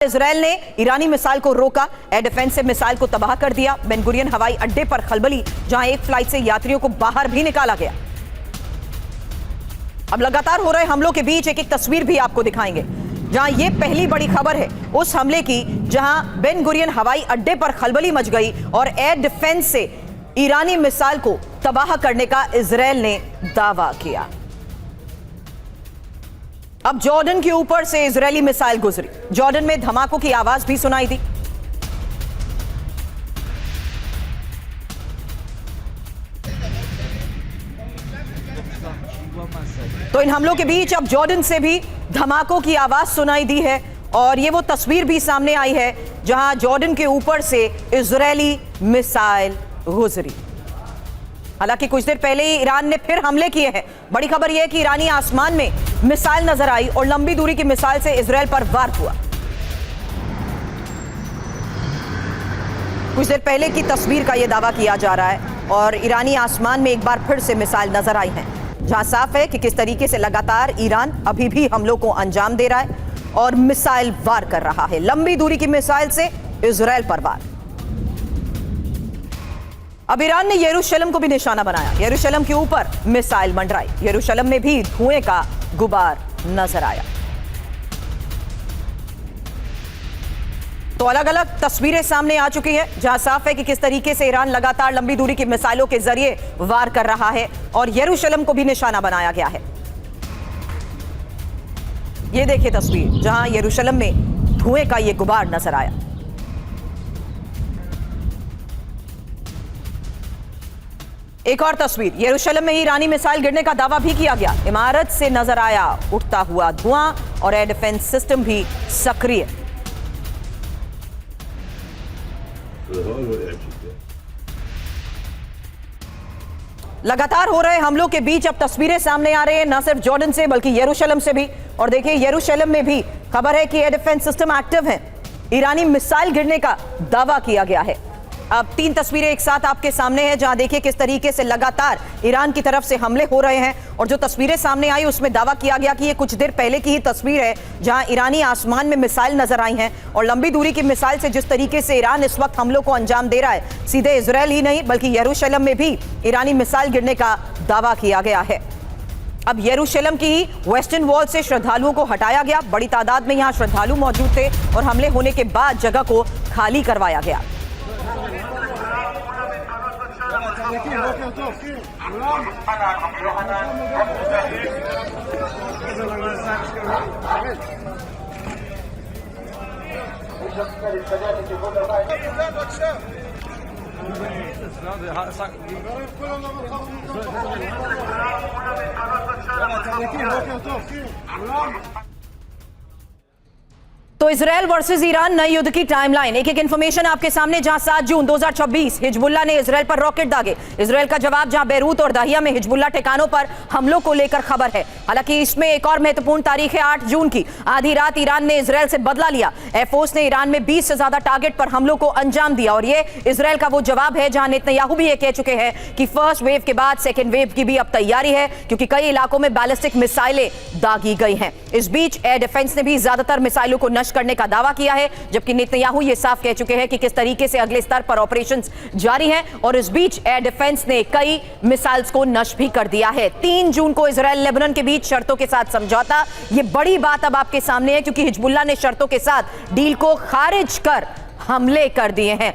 Israel ने ईरानी missile को रोका, एयर डिफेंस से मिसाइल को तबाह कर दिया। बेन गुरियन हवाई अड्डे पर खलबली, जहां एक फ्लाइट से यात्रियों को बाहर भी निकाला गया। अब लगातार हो रहे हमलों के बीच एक एक तस्वीर भी आपको दिखाएंगे, जहां ये पहली बड़ी खबर है उस हमले की जहां बेन गुरियन हवाई अड्डे पर खलबली मच गई और एयर डिफेंस से ईरानी मिसाइल को तबाह करने का इजरायल ने दावा किया। अब जॉर्डन के ऊपर से इजरायली मिसाइल गुजरी, जॉर्डन में धमाकों की आवाज भी सुनाई दी। तो इन हमलों के बीच अब जॉर्डन से भी धमाकों की आवाज सुनाई दी है और ये वो तस्वीर भी सामने आई है जहां जॉर्डन के ऊपर से इजरायली मिसाइल गुजरी। हालांकि कुछ देर पहले ही ईरान ने फिर हमले किए हैं। बड़ी खबर यह है कि ईरानी आसमान में मिसाइल नजर आई और लंबी दूरी की मिसाइल से इजरायल पर वार हुआ। कुछ देर पहले की तस्वीर का यह दावा किया जा रहा है और ईरानी आसमान में एक बार फिर से मिसाइल नजर आई है, जहां साफ है कि किस तरीके से लगातार ईरान अभी भी हमलों को अंजाम दे रहा है और मिसाइल वार कर रहा है। लंबी दूरी की मिसाइल से इजरायल पर वार। अब ईरान ने यरूशलेम को भी निशाना बनाया, यरूशलेम के ऊपर मिसाइल मंडराई, यरूशलेम में भी धुएं का गुबार नजर आया। तो अलग अलग तस्वीरें सामने आ चुकी है, जहां साफ है कि किस तरीके से ईरान लगातार लंबी दूरी की मिसाइलों के जरिए वार कर रहा है और यरूशलेम को भी निशाना बनाया गया है। यह देखिए तस्वीर, जहां यरूशलेम में धुएं का यह गुबार नजर आया। एक और तस्वीर, यरूशलेम में ही ईरानी मिसाइल गिरने का दावा भी किया गया। इमारत से नजर आया उठता हुआ धुआं और एयर डिफेंस सिस्टम भी सक्रिय। लगातार हो रहे हमलों के बीच अब तस्वीरें सामने आ रही हैं, न सिर्फ जॉर्डन से बल्कि यरूशलेम से भी। और देखिए यरूशलेम में भी खबर है कि एयर डिफेंस सिस्टम एक्टिव है, ईरानी मिसाइल गिरने का दावा किया गया है। अब तीन तस्वीरें एक साथ आपके सामने हैं, जहां देखिए किस तरीके से लगातार ईरान की तरफ से हमले हो रहे हैं। और जो तस्वीरें सामने आई उसमें दावा किया गया कि ये कुछ देर पहले की ही तस्वीर है, जहां ईरानी आसमान में मिसाइल नजर आई हैं और लंबी दूरी की मिसाइल से जिस तरीके से ईरान इस वक्त हमलों को अंजाम दे रहा है, सीधे इजरायल ही नहीं बल्कि यरूशलेम में भी ईरानी मिसाइल गिरने का दावा किया गया है। अब यरूशलेम की ही वेस्टर्न वॉल से श्रद्धालुओं को हटाया गया। बड़ी तादाद में यहां श्रद्धालु मौजूद थे और हमले होने के बाद जगह को खाली करवाया गया। तो इजरायल वर्सेस ईरान नए युद्ध की टाइमलाइन, एक एक इंफॉर्मेशन आपके सामने, जहां 7 जून 2026 हिजबुल्लाह ने इजरायल पर रॉकेट दागे। इजरायल का जवाब, जहां बेरूत और दहिया में हिजबुल्लाह ठिकानों पर हमलों को लेकर खबर है। हालांकि इसमें एक और महत्वपूर्ण तारीख है 8 जून की। आधी रात ईरान ने इजरायल से बदला लिया। एयरफोर्स ने ईरान में 20 से ज्यादा टारगेट पर हमलों को अंजाम दिया और ये इजरायल का वो जवाब है जहां नेतन्याहू भी ये कह चुके हैं कि फर्स्ट वेव के बाद सेकेंड वेव की भी अब तैयारी है, क्योंकि कई इलाकों में बैलिस्टिक मिसाइलें दागी गई हैं। इस बीच एयर डिफेंस ने भी ज्यादातर मिसाइलों को नष्ट करने का दावा किया है, जबकि नेतन्याहू ये साफ कह चुके हैं कि किस तरीके से अगले स्तर पर ऑपरेशंस जारी हैं। और इस बीच एयर डिफेंस ने कई मिसाइल्स को नष्ट भी कर दिया है। 3 जून को इजरायल लेबनान के बीच शर्तों के साथ समझौता, ये बड़ी बात अब आपके सामने है, क्योंकि हिजबुल्लाह ने शर्तों के साथ डील को खारिज कर हमले कर दिए हैं।